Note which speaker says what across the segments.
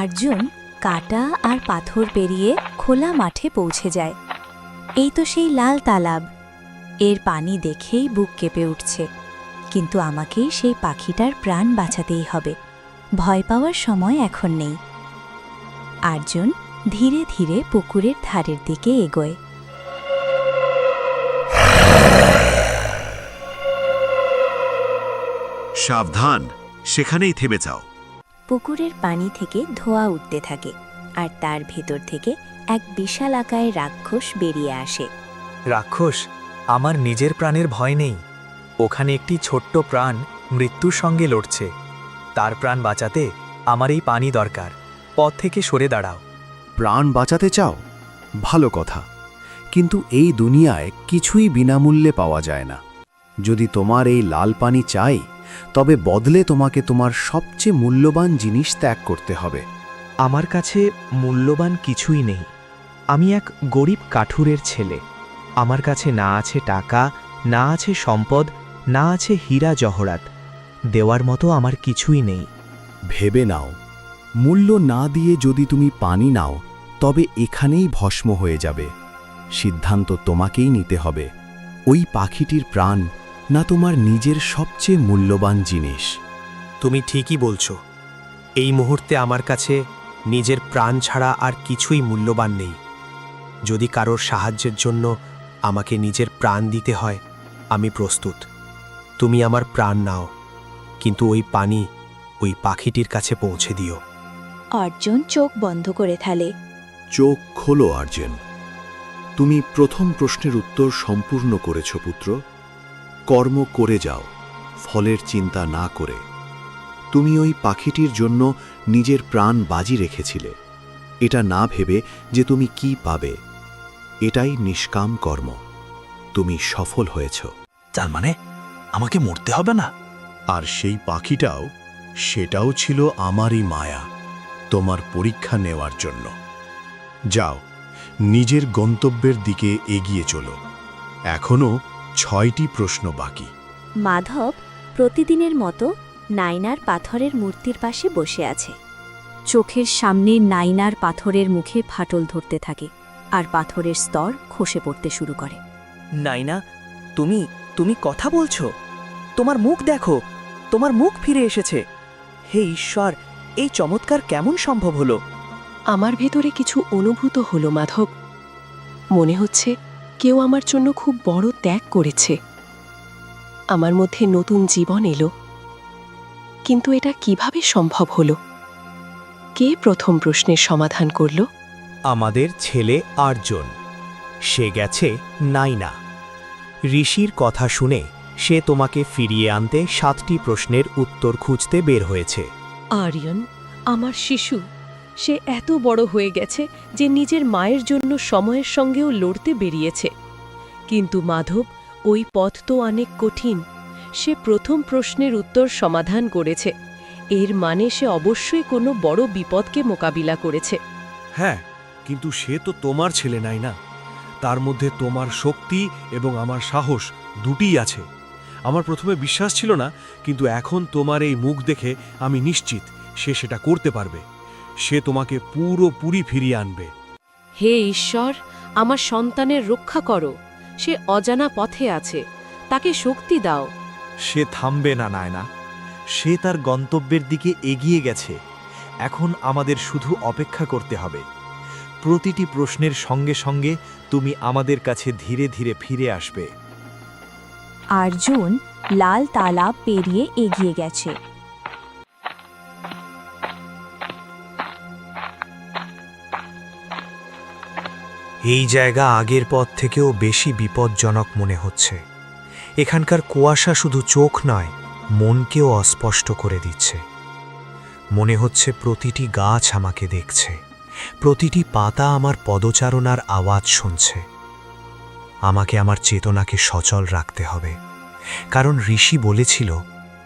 Speaker 1: আর্জুন কাটা আর পাথর পেরিয়ে খোলা মাঠে পৌঁছে যায়। এই তো সেই লাল তালাব। এর পানি দেখেই বুক কেঁপে উঠছে, কিন্তু আমাকেই সেই পাখিটার প্রাণ বাঁচাতেই হবে। ভয় পাওয়ার সময় এখন নেই। আর্জুন ধীরে ধীরে পুকুরের ধারের দিকে এগোয়।
Speaker 2: সাবধান, সেখানেই থেমে যাও।
Speaker 1: পুকুরের পানি থেকে ধোঁয়া উঠতে থাকে, আর তার ভেতর থেকে এক বিশাল আকায় রাক্ষস বেরিয়ে আসে।
Speaker 3: রাক্ষস, আমার নিজের প্রাণের ভয় নেই। ওখানে একটি ছোট্ট প্রাণ মৃত্যুর সঙ্গে লড়ছে। তার প্রাণ বাঁচাতে আমার এই পানি দরকার। পথ থেকে সরে দাঁড়াও।
Speaker 2: প্রাণ বাঁচাতে চাও? ভালো কথা, কিন্তু এই দুনিয়ায় কিছুই বিনামূল্যে পাওয়া যায় না। যদি তোমার এই লাল পানি চাই, তবে বদলে তোমাকে তোমার সবচেয়ে মূল্যবান জিনিস ত্যাগ করতে হবে।
Speaker 4: আমার কাছে মূল্যবান কিছুই নেই। আমি এক গরিব কাঠুরের ছেলে। আমার কাছে না আছে টাকা, না আছে সম্পদ, না আছে হীরা জহরাত। দেওয়ার মতো আমার কিছুই নেই।
Speaker 2: ভেবে নাও, মূল্য না দিয়ে যদি তুমি পানি নাও, তবে এখানেই ভস্ম হয়ে যাবে। সিদ্ধান্ত তোমাকেই নিতে হবে, ওই পাখিটির প্রাণ না তোমার নিজের সবচেয়ে মূল্যবান জিনিস।
Speaker 3: তুমি ঠিকই বলছো। এই মুহূর্তে আমার কাছে নিজের প্রাণ ছাড়া আর কিছুই মূল্যবান নেই। যদি কারোর সাহায্যের জন্য আমাকে নিজের প্রাণ দিতে হয়, আমি প্রস্তুত। তুমি আমার প্রাণ নাও, কিন্তু ওই পানি ওই পাখিটির কাছে পৌঁছে দিও।
Speaker 1: অর্জুন চোখ বন্ধ করে ফেলে।
Speaker 2: চোখ খোলো আর্জুন। তুমি প্রথম প্রশ্নের উত্তর সম্পূর্ণ করেছ পুত্র। কর্ম করে যাও, ফলের চিন্তা না করে। তুমি ওই পাখিটির জন্য নিজের প্রাণ বাজি রেখেছিলে, এটা না ভেবে যে তুমি কি পাবে। এটাই নিষ্কাম কর্ম। তুমি সফল হয়েছ।
Speaker 5: তার মানে আমাকে মরতে হবে না?
Speaker 2: আর সেই পাখিটাও, সেটাও ছিল আমারই মায়া, তোমার পরীক্ষা নেওয়ার জন্য। যাও, নিজের গন্তব্যের দিকে এগিয়ে চলো। এখনও 6টি প্রশ্ন বাকি।
Speaker 1: মাধব প্রতিদিনের মতো নাইনার পাথরের মূর্তির পাশে বসে আছে। চোখের সামনে নাইনার পাথরের মুখে ফাটল ধরতে থাকে, আর পাথরের স্তর খসে পড়তে শুরু করে।
Speaker 4: নাইনা, তুমি কথা বলছো? তোমার মুখ দেখো, তোমার মুখ ফিরে এসেছে। হে ঈশ্বর, এই চমৎকার কেমন সম্ভব হলো?
Speaker 6: আমার ভেতরে কিছু অনুভূত হলো মাধব। মনে হচ্ছে কেউ আমার জন্য খুব বড় ত্যাগ করেছে। আমার মধ্যে নতুন জীবন এলো। কিন্তু এটা কিভাবে সম্ভব হলো? কে প্রথম প্রশ্নের সমাধান করল?
Speaker 3: আমাদের ছেলে আর্জুন। সে গেছে নাইনা। ঋষির কথা শুনে সে তোমাকে ফিরিয়ে আনতে 7টি প্রশ্নের উত্তর খুঁজতে বের হয়েছে।
Speaker 6: আর্যন আমার শিশু। সে এত বড় হয়ে গেছে যে নিজের মায়ের জন্য সময়ের সঙ্গেও লড়তে বেরিয়েছে। কিন্তু মাধব, ওই পথ তো অনেক কঠিন। সে প্রথম প্রশ্নের উত্তর সমাধান করেছে। এর মানে সে অবশ্যই কোনো বড় বিপদকে মোকাবিলা করেছে।
Speaker 7: হ্যাঁ, কিন্তু সে তো তোমার ছেলে নাই না। তার মধ্যে তোমার শক্তি এবং আমার সাহস দুটিই আছে। আমার প্রথমে বিশ্বাস ছিল না, কিন্তু এখন তোমার এই মুখ দেখে আমি নিশ্চিত সে সেটা করতে পারবে। সে তোমাকে পুরোপুরি ফিরিয়ে আনবে।
Speaker 6: হে ঈশ্বর, আমার সন্তানের রক্ষা করো। সে অজানা পথে আছে, তাকে শক্তি দাও।
Speaker 5: সে থামবে না নায়না। সে তার গন্তব্যের দিকে এগিয়ে গেছে। এখন আমাদের শুধু অপেক্ষা করতে হবে। প্রতিটি প্রশ্নের সঙ্গে সঙ্গে তুমি আমাদের কাছে ধীরে ধীরে ফিরে আসবে।
Speaker 1: আর্জুন লাল তালাব পেরিয়ে এগিয়ে গেছে।
Speaker 3: এই জায়গা আগের পথ থেকেও বেশি বিপজ্জনক মনে হচ্ছে। এখানকার কুয়াশা শুধু চোখ নয়, মনকেও অস্পষ্ট করে দিচ্ছে। মনে হচ্ছে প্রতিটি গাছ আমাকে দেখছে, প্রতিটি পাতা আমার পদচারণার আওয়াজ শুনছে। আমাকে আমার চেতনাকে সচল রাখতে হবে, কারণ ঋষি বলেছিল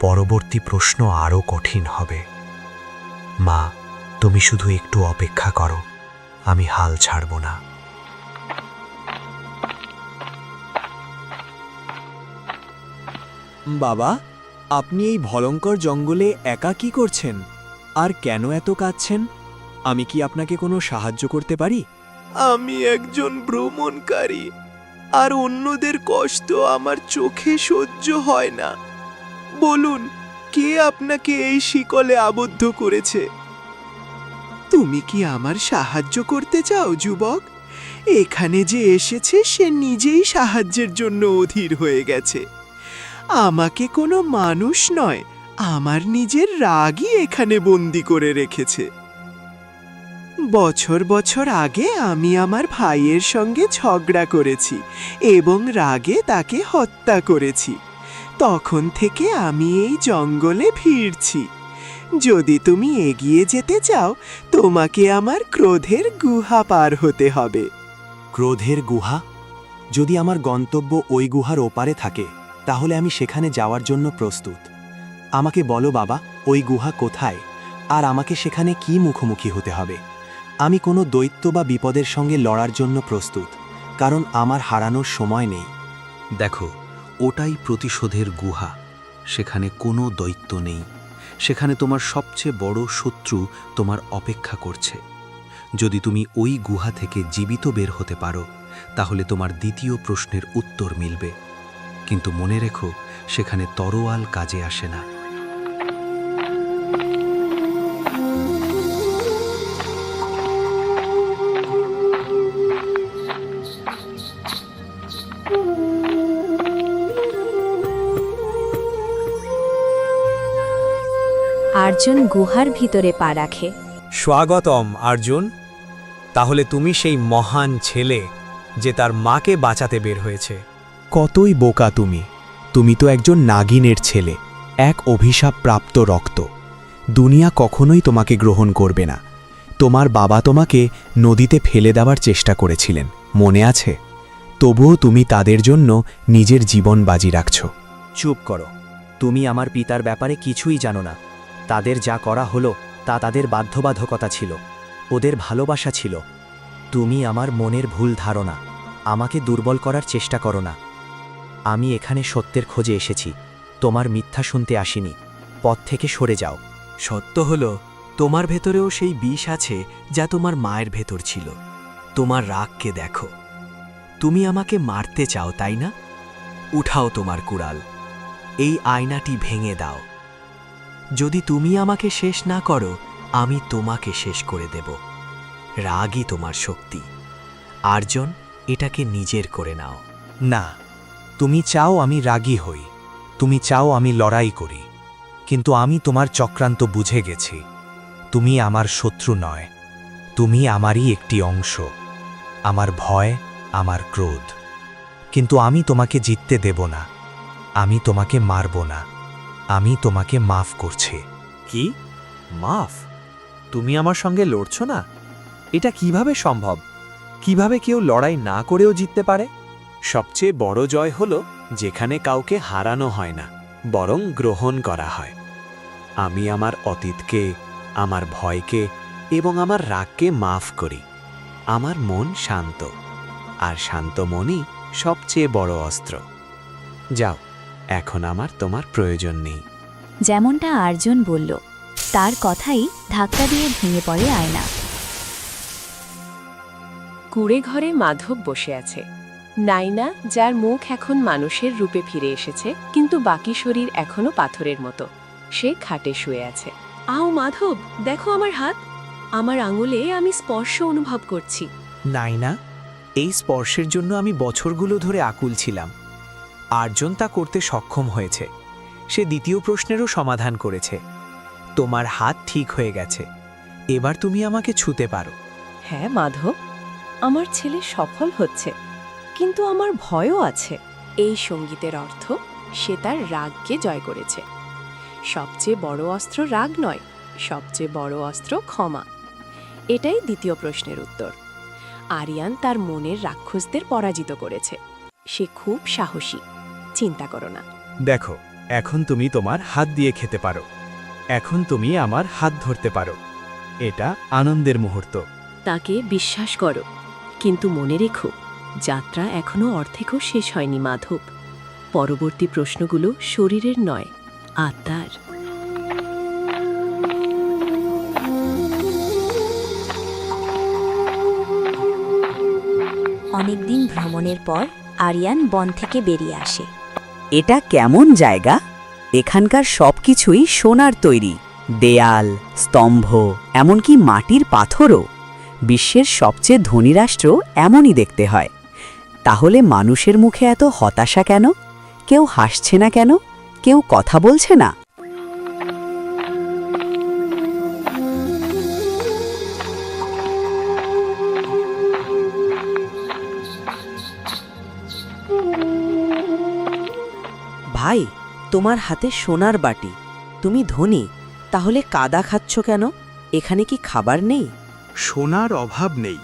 Speaker 3: পরবর্তী প্রশ্ন আরও কঠিন হবে। মা, তুমি শুধু একটু অপেক্ষা করো, আমি হাল ছাড়ব না।
Speaker 8: বাবা, আপনি এই ভয়ঙ্কর জঙ্গলে একা কি করছেন? আর কেন এত কাঁদছেন? আমি কি আপনাকে কোনো সাহায্য করতে পারি?
Speaker 9: আমি একজন ভ্রমণকারী, আর অন্যদের কষ্ট আমার চোখে সহ্য হয় না। বলুন, কে আপনাকে এই শিকলে আবদ্ধ করেছে? তুমি কি আমার সাহায্য করতে চাও, যুবক? এখানে যে এসেছে সে নিজেই সাহায্যের জন্য অধীর হয়ে গেছে। আমাকে কোনো মানুষ নয়, আমার নিজের রাগই এখানে বন্দি করে রেখেছে। বছর বছর আগে আমি আমার ভাইয়ের সঙ্গে ঝগড়া করেছি এবং রাগে তাকে হত্যা করেছি। তখন থেকে আমি এই জঙ্গলে ফিরছি। যদি তুমি এগিয়ে যেতে চাও, তোমাকে আমার ক্রোধের গুহা পার হতে হবে।
Speaker 8: ক্রোধের গুহা? যদি আমার গন্তব্য ওই গুহার ওপারে থাকে, তাহলে আমি সেখানে যাওয়ার জন্য প্রস্তুত। আমাকে বলো বাবা, ওই গুহা কোথায়, আর আমাকে সেখানে কি মুখোমুখি হতে হবে? আমি কোনো দৈত্য বা বিপদের সঙ্গে লড়ার জন্য প্রস্তুত, কারণ আমার হারানোর সময় নেই।
Speaker 2: দেখো, ওটাই প্রতিশোধের গুহা। সেখানে কোনো দৈত্য নেই। সেখানে তোমার সবচেয়ে বড় শত্রু তোমার অপেক্ষা করছে। যদি তুমি ওই গুহা থেকে জীবিত বের হতে পারো, তাহলে তোমার দ্বিতীয় প্রশ্নের উত্তর মিলবে। কিন্তু মনে রেখো, সেখানে তরোয়াল কাজে আসে না।
Speaker 1: আর্জুন গুহার ভিতরে পা রাখে।
Speaker 3: স্বাগতম অর্জুন। তাহলে তুমি সেই মহান ছেলে যে তার মাকে বাঁচাতে বের হয়েছে।
Speaker 4: কতই বোকা তুমি! তুমি তো একজন নাগিনের ছেলে, এক অভিশাপ প্রাপ্ত রক্ত। দুনিয়া কখনোই তোমাকে গ্রহণ করবে না। তোমার বাবা তোমাকে নদীতে ফেলে দেওয়ার চেষ্টা করেছিলেন, মনে আছে? তবুও তুমি তাদের জন্য নিজের জীবন বাজি রাখছ।
Speaker 8: চুপ করো। তুমি আমার পিতার ব্যাপারে কিছুই জানো না। তাদের যা করা হলো তা তাদের বাধ্যবাধকতা ছিল, ওদের ভালোবাসা ছিল। তুমি আমার মনের ভুল ধারণা। আমাকে দুর্বল করার চেষ্টা করো না। আমি এখানে সত্যের খোঁজে এসেছি, তোমার মিথ্যা শুনতে আসিনি। পথ থেকে সরে যাও।
Speaker 9: সত্য হলো, তোমার ভেতরেও সেই বিষ আছে যা তোমার মায়ের ভেতর ছিল। তোমার রাগকে দেখো। তুমি আমাকে মারতে চাও, তাই না? উঠাও তোমার কুড়াল, এই আয়নাটি ভেঙে দাও। যদি তুমি আমাকে শেষ না করো, আমি তোমাকে শেষ করে দেব। রাগই তোমার শক্তি। আর্জুন, এটাকে নিজের করে নাও।
Speaker 3: না, তুমি চাও আমি রাগী হই, তুমি চাও আমি লড়াই করি, কিন্তু আমি তোমার চক্রান্ত বুঝে গেছি। তুমি আমার শত্রু নয়, তুমি আমারই একটি অংশ। আমার ভয়, আমার ক্রোধ। কিন্তু আমি তোমাকে জিততে দেব না, আমি তোমাকে মারব না, আমি তোমাকে মাফ করছি।
Speaker 5: কি মাফ? তুমি আমার সঙ্গে লড়ছ না? এটা কিভাবে সম্ভব? কিভাবে কেউ লড়াই না করেও জিততে পারে?
Speaker 8: সবচেয়ে বড় জয় হলো যেখানে কাউকে হারানো হয় না, বরং গ্রহণ করা হয়। আমি আমার অতীতকে, আমার ভয়কে এবং আমার রাগকে মাফ করি। আমার মন শান্ত, আর শান্ত মনই সবচেয়ে বড় অস্ত্র। যাও, এখন আমার তোমার প্রয়োজন নেই।
Speaker 1: যেমনটা আর্জুন বলল, তার কথাই ধাক্কা দিয়ে ভেঙে পড়ে আয়না।
Speaker 6: কুঁড়ে ঘরে মাধব বসে আছে। নাইনা, যার মুখ এখন মানুষের রূপে ফিরে এসেছে, কিন্তু বাকি শরীর এখনো পাথরের মতো, সে খাটে শুয়ে আছে। আও মাধব, দেখো আমার হাত। আমার আঙুলে আমি স্পর্শ অনুভব করছি।
Speaker 4: নাইনা, এই স্পর্শের জন্য আমি বছরগুলো ধরে আকুল ছিলাম। আর্জুন তা করতে সক্ষম হয়েছে। সে দ্বিতীয় প্রশ্নেরও সমাধান করেছে। তোমার হাত ঠিক হয়ে গেছে, এবার তুমি আমাকে ছুতে পারো।
Speaker 6: হ্যাঁ মাধব, আমার ছেলে সফল হচ্ছে, কিন্তু আমার ভয়ও আছে। এই সঙ্গীতের অর্থ সে তার রাগকে জয় করেছে। সবচেয়ে বড় অস্ত্র রাগ নয়, সবচেয়ে বড় অস্ত্র ক্ষমা। এটাই দ্বিতীয় প্রশ্নের উত্তর। আরিয়ান তার মনের রাক্ষসদের পরাজিত করেছে। সে খুব সাহসী, চিন্তা করো না।
Speaker 4: দেখো, এখন তুমি তোমার হাত দিয়ে খেতে পারো। এখন তুমি আমার হাত ধরতে পারো। এটা আনন্দের মুহূর্ত।
Speaker 6: তাকে বিশ্বাস করো, কিন্তু মনে রেখো, যাত্রা এখনো অর্ধেকও শেষ হয়নি মাধব। পরবর্তী প্রশ্নগুলো শরীরের নয়, আত্মার।
Speaker 1: অনেকদিন ভ্রমণের পর আরিয়ান বন থেকে বেরিয়ে আসে।
Speaker 10: এটা কেমন জায়গা? এখানকার সবকিছুই সোনার তৈরি, দেয়াল, স্তম্ভ, এমনকি মাটির পাথরও। বিশ্বের সবচেয়ে ধনী রাষ্ট্র এমনই দেখতে হয়। তাহলে মানুষের মুখে এত হতাশা কেন? কেউ হাসছে না কেন? কেউ কথা বলছে না? ভাই, তোমার হাতে সোনার বাটি, তুমি ধনী, তাহলে কাদা খাচ্ছ কেন? এখানে কি খাবার নেই?
Speaker 11: সোনার অভাব নেই,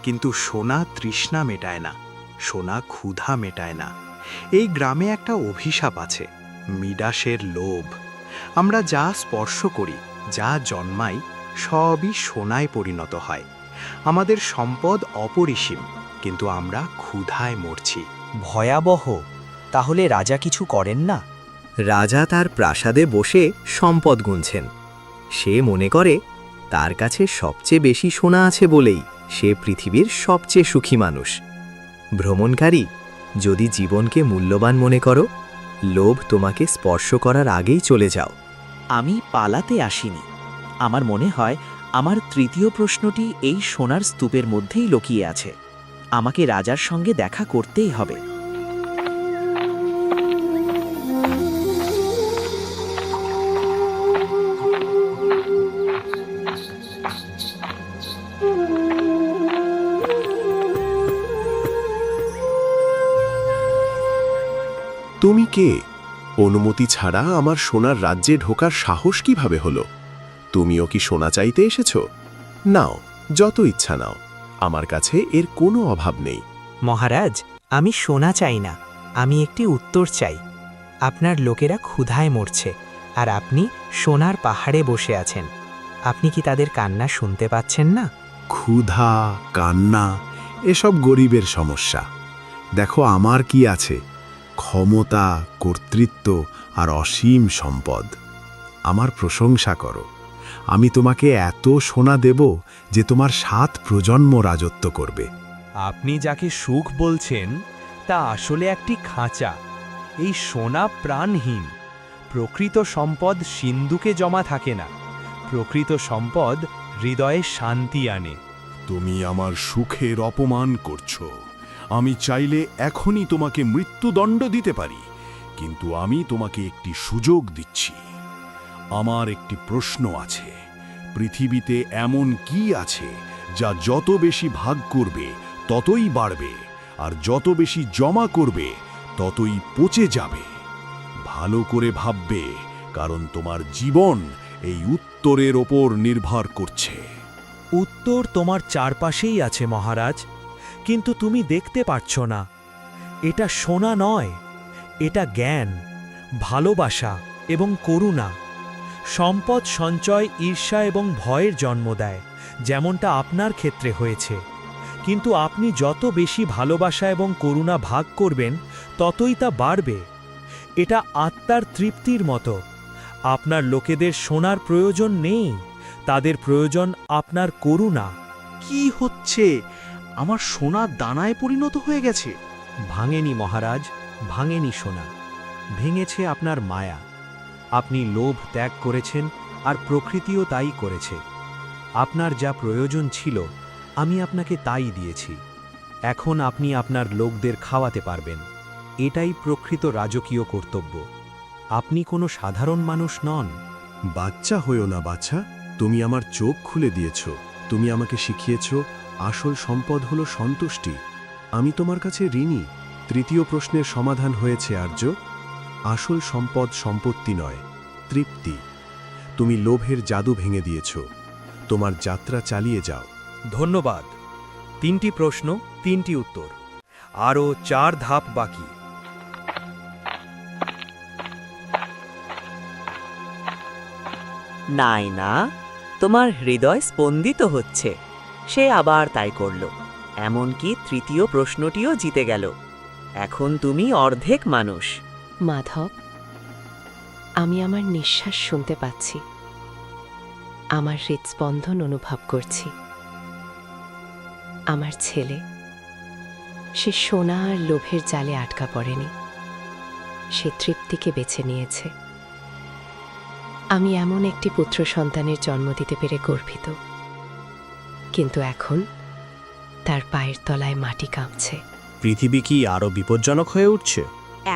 Speaker 11: কিন্তু সোনা তৃষ্ণা মেটায় না, সোনা ক্ষুধা মেটায় না। এই গ্রামে একটা অভিশাপ আছে, মিডাসের লোভ। আমরা যা স্পর্শ করি, যা জন্মাই, সবই সোনায় পরিণত হয়। আমাদের সম্পদ অপরিসীম, কিন্তু আমরা ক্ষুধায় মরছি।
Speaker 4: ভয়াবহ। তাহলে রাজা কিছু করেন না?
Speaker 5: রাজা তার প্রাসাদে বসে সম্পদ গুনছেন। সে মনে করে তার কাছে সবচেয়ে বেশি সোনা আছে বলেই সে পৃথিবীর সবচেয়ে সুখী মানুষ। ভ্রমণকারী, যদি জীবনকে মূল্যবান মনে করো, লোভ তোমাকে স্পর্শ করার আগেই চলে যাও।
Speaker 10: আমি পালাতে আসিনি। আমার মনে হয় আমার তৃতীয় প্রশ্নটি এই সোনার স্তূপের মধ্যেই লুকিয়ে আছে। আমাকে রাজার সঙ্গে দেখা করতেই হবে।
Speaker 2: তুমি কে? অনুমতি ছাড়া আমার সোনার রাজ্যে ঢোকার সাহস কিভাবে হলো? তুমিও কি সোনা চাইতে এসেছ? নাও, যত ইচ্ছা নাও, আমার কাছে এর কোনো অভাব নেই।
Speaker 3: মহারাজ, আমি সোনা চাই না, আমি একটি উত্তর চাই। আপনার লোকেরা ক্ষুধায় মরছে, আর আপনি সোনার পাহাড়ে বসে আছেন। আপনি কি তাদের কান্না শুনতে পাচ্ছেন না?
Speaker 2: ক্ষুধা, কান্না, এসব গরিবের সমস্যা। দেখো আমার কি আছে, ক্ষমতা, কর্তৃত্ব আর অসীম সম্পদ। আমার প্রশংসা করো, আমি তোমাকে এত সোনা দেব যে তোমার 7 প্রজন্ম রাজত্ব করবে।
Speaker 7: আপনি যাকে সুখ বলছেন তা আসলে একটি খাঁচা। এই সোনা প্রাণহীন। প্রকৃত সম্পদ সিন্ধুকে জমা থাকে না, প্রকৃত সম্পদ হৃদয়ে শান্তি আনে।
Speaker 12: তুমি আমার সুখের অপমান করছো। আমি চাইলে এখনই তোমাকে মৃত্যুদণ্ড দিতে পারি, কিন্তু আমি তোমাকে একটি সুযোগ দিচ্ছি। আমার একটি প্রশ্ন আছে, পৃথিবীতে এমন কি আছে যা যত বেশি ভাগ করবে ততই বাড়বে, আর যত বেশি জমা করবে ততই পচে যাবে? ভালো করে ভাববে, কারণ তোমার জীবন এই উত্তরের ওপর নির্ভর করছে।
Speaker 3: উত্তর তোমার চারপাশেই আছে মহারাজ, কিন্তু তুমি দেখতে পাচ্ছ না। এটা সোনা নয়, এটা জ্ঞান, ভালোবাসা এবং করুণা। সম্পদ সঞ্চয় ঈর্ষা এবং ভয়ের জন্ম দেয়, যেমনটা আপনার ক্ষেত্রে হয়েছে। কিন্তু আপনি যত বেশি ভালোবাসা এবং করুণা ভাগ করবেন, ততই তা বাড়বে। এটা আত্মার তৃপ্তির মতো। আপনার লোকেদের সোনার প্রয়োজন নেই, তাদের প্রয়োজন আপনার করুণা।
Speaker 11: কি হচ্ছে? আমার সোনা দানায় পরিণত হয়ে গেছে।
Speaker 3: ভাঙেনি মহারাজ, ভাঙেনি সোনা, ভেঙেছে আপনার মায়া। আপনি লোভ ত্যাগ করেছেন, আর প্রকৃতিও তাই করেছে। আপনার যা প্রয়োজন ছিল, আমি আপনাকে তাই দিয়েছি। এখন আপনি আপনার লোকদের খাওয়াতে পারবেন। এটাই প্রকৃত রাজকীয় কর্তব্য। আপনি কোনো সাধারণ মানুষ নন।
Speaker 2: বাচ্চা হয়েও না বাচ্চা, তুমি আমার চোখ খুলে দিয়েছ। তুমি আমাকে শিখিয়েছ আসল সম্পদ হলো সন্তুষ্টি। আমি তোমার কাছে ঋণী। তৃতীয় প্রশ্নের সমাধান হয়েছে আর্য। আসল সম্পদ সম্পত্তি নয়, তৃপ্তি। তুমি লোভের জাদু ভেঙে দিয়েছ। তোমার যাত্রা চালিয়ে যাও।
Speaker 3: ধন্যবাদ। 3টি প্রশ্ন, 3টি উত্তর। আরও 4 ধাপ বাকি।
Speaker 10: নায়না, তোমার হৃদয় স্পন্দিত হচ্ছে। সে আবার তাই করল। এমনকি তৃতীয় প্রশ্নটিও জিতে গেল। এখন তুমি অর্ধেক মানুষ।
Speaker 6: মাধব, আমি আমার নিঃশ্বাস শুনতে পাচ্ছি, আমার হৃদস্পন্দন অনুভব করছি। আমার ছেলে, সে সোনা আর লোভের জালে আটকা পড়েনি, সে তৃপ্তিকে বেছে নিয়েছে। আমি এমন একটি পুত্র সন্তানের জন্ম দিতে পেরে গর্বিত, কিন্তু এখন তার পায়ের তলায় মাটি কাঁপছে।
Speaker 7: পৃথিবী কি আরো বিপজ্জনক হয়ে উঠছে?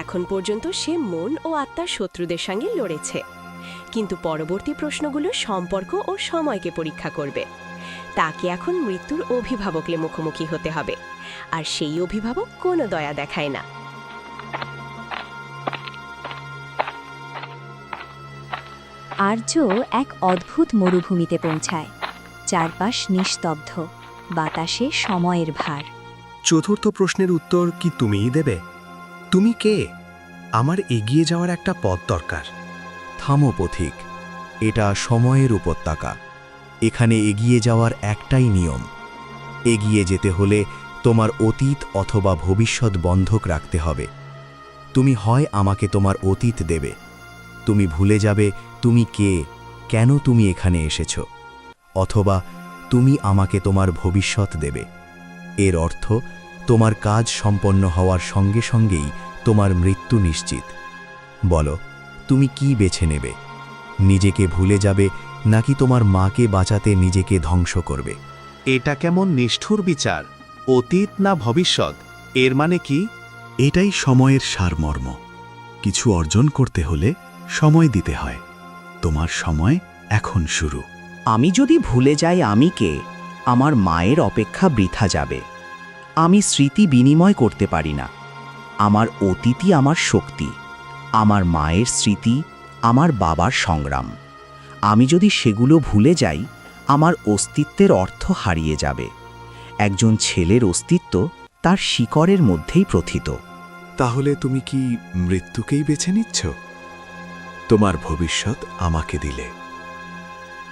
Speaker 6: এখন পর্যন্ত সে মন ও আত্মার শত্রুদের সঙ্গে লড়েছে, কিন্তু পরবর্তী প্রশ্নগুলো সম্পর্ক ও সময়কে পরীক্ষা করবে। তাকে এখন মৃত্যুর অভিভাবকের মুখোমুখি হতে হবে, আর সেই অভিভাবক কোনো দয়া দেখায় না।
Speaker 1: আর্য এক অদ্ভুত মরুভূমিতে পৌঁছায়। চারপাশ নিস্তব্ধ, বাতাসে সময়ের ভার।
Speaker 2: চতুর্থ প্রশ্নের উত্তর কি তুমিই দেবে? তুমি কে? আমার এগিয়ে যাওয়ার একটা পথ দরকার।
Speaker 11: থামো পথিক, এটা সময়ের উপত্যকা। এখানে এগিয়ে যাওয়ার একটাই নিয়ম। এগিয়ে যেতে হলে তোমার অতীত অথবা ভবিষ্যৎ বন্ধক রাখতে হবে। তুমি হয় আমাকে তোমার অতীত দেবে, তুমি ভুলে যাবে তুমি কে, কেন তুমি এখানে এসেছ, অথবা তুমি আমাকে তোমার ভবিষ্যৎ দেবে। এর অর্থ তোমার কাজ সম্পন্ন হওয়ার সঙ্গে সঙ্গেই তোমার মৃত্যু নিশ্চিত। বলো, তুমি কি বেছে নেবে? নিজেকে ভুলে যাবে নাকি তোমার মাকে বাঁচাতে নিজেকে ধ্বংস করবে?
Speaker 2: এটা কেমন নিষ্ঠুর বিচার? অতীত না ভবিষ্যৎ, এর মানে কি? এটাই সময়ের সারমর্ম। কিছু অর্জন করতে হলে সময় দিতে হয়। তোমার সময় এখন শুরু।
Speaker 10: আমি যদি ভুলে যাই আমি কে, আমার মায়ের অপেক্ষা বৃথা যাবে। আমি স্মৃতি বিনিময় করতে পারি না। আমার অতীতই আমার শক্তি, আমার মায়ের স্মৃতি, আমার বাবার সংগ্রাম। আমি যদি সেগুলো ভুলে যাই, আমার অস্তিত্বের অর্থ হারিয়ে যাবে। একজন ছেলের অস্তিত্ব তার শিকড়ের মধ্যেই প্রথিত।
Speaker 2: তাহলে তুমি কি মৃত্যুকেই বেছে নিচ্ছ? তোমার ভবিষ্যৎ আমাকে দিলে,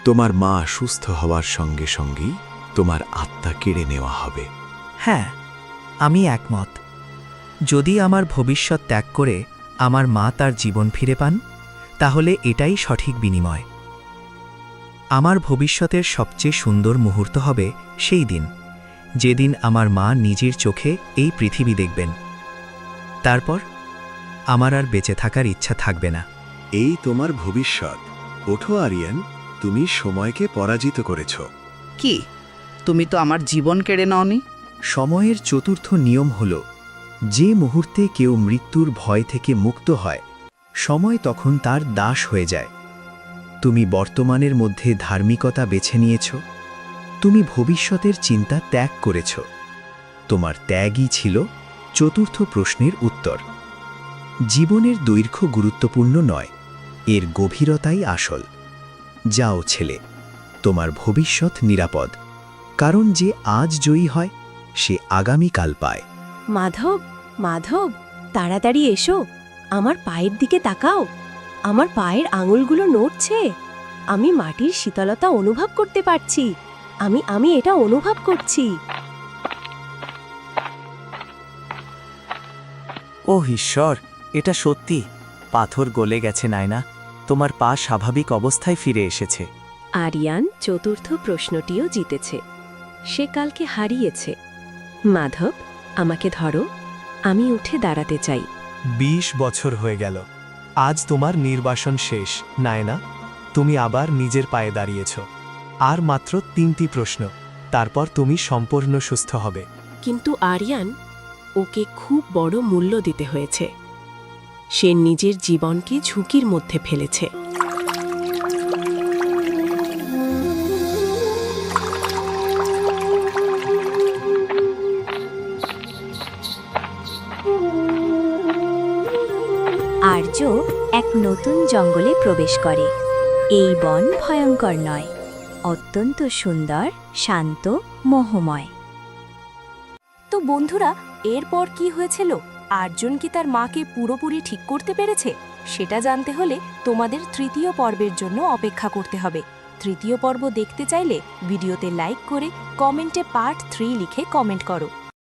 Speaker 2: তোমার মা সুস্থ হওয়ার সঙ্গে সঙ্গেই তোমার আত্মা কেড়ে নেওয়া হবে।
Speaker 4: হ্যাঁ, আমি একমত। যদি আমার ভবিষ্যৎ ত্যাগ করে আমার মা তার জীবন ফিরে পান, তাহলে এটাই সঠিক বিনিময়। আমার ভবিষ্যতের সবচেয়ে সুন্দর মুহূর্ত হবে সেই দিন, যেদিন আমার মা নিজের চোখে এই পৃথিবী দেখবেন। তারপর আমার আর বেঁচে থাকার ইচ্ছা থাকবে না।
Speaker 2: এই তোমার ভবিষ্যৎ। ওঠো আরিয়ান, তুমি সময়কে পরাজিত করেছ।
Speaker 10: কি, তুমি তো আমার জীবন কেড়ে নওনি?
Speaker 4: সময়ের চতুর্থ নিয়ম হল, যে মুহূর্তে কেউ মৃত্যুর ভয় থেকে মুক্ত হয়, সময় তখন তার দাস হয়ে যায়। তুমি বর্তমানের মধ্যে ধার্মিকতা বেছে নিয়েছ, তুমি ভবিষ্যতের চিন্তা ত্যাগ করেছ। তোমার ত্যাগই ছিল চতুর্থ প্রশ্নের উত্তর। জীবনের দৈর্ঘ্য গুরুত্বপূর্ণ নয়, এর গভীরতাই আসল। যাও ছেলে, তোমার ভবিষ্যৎ নিরাপদ, কারণ যে আজ জয়ী হয় সে আগামীকাল পায়।
Speaker 6: মাধব, মাধব, তাড়াতাড়ি এসো, আমার পায়ের দিকে তাকাও। আমার পায়ের আঙুলগুলো নড়ছে। আমি মাটির শীতলতা অনুভব করতে পারছি। আমি এটা অনুভব করছি।
Speaker 8: ও ঈশ্বর, এটা সত্যি। পাথর গলে গেছে নায়না, তোমার পা স্বাভাবিক অবস্থায় ফিরে এসেছে।
Speaker 6: আরিয়ান চতুর্থ প্রশ্নটিও জিতেছে। সে কালকে হারিয়েছে। মাধব, আমাকে ধরো, আমি উঠে দাঁড়াতে চাই।
Speaker 3: 20 বছর হয়ে গেল, আজ তোমার নির্বাসন শেষ নায়না। তুমি আবার নিজের পায়ে দাঁড়িয়েছ। আর মাত্র 3টি প্রশ্ন, তারপর তুমি সম্পূর্ণ সুস্থ হবে।
Speaker 6: কিন্তু আরিয়ান, ওকে খুব বড় মূল্য দিতে হয়েছে। সে নিজের জীবনকে ঝুঁকির মধ্যে ফেলেছে।
Speaker 1: আর্য এক নতুন জঙ্গলে প্রবেশ করে। এই বন ভয়ঙ্কর নয়, অত্যন্ত সুন্দর, শান্ত, মোহময়।
Speaker 13: তো বন্ধুরা, এরপর কি হয়েছিল? আর্জুন কি তার মাকে পুরোপুরি ঠিক করতে পেরেছে? সেটা জানতে হলে তোমাদের তৃতীয় পর্বের জন্য অপেক্ষা করতে হবে। তৃতীয় পর্ব দেখতে চাইলে ভিডিওতে লাইক করে কমেন্টে পার্ট 3 লিখে কমেন্ট করো।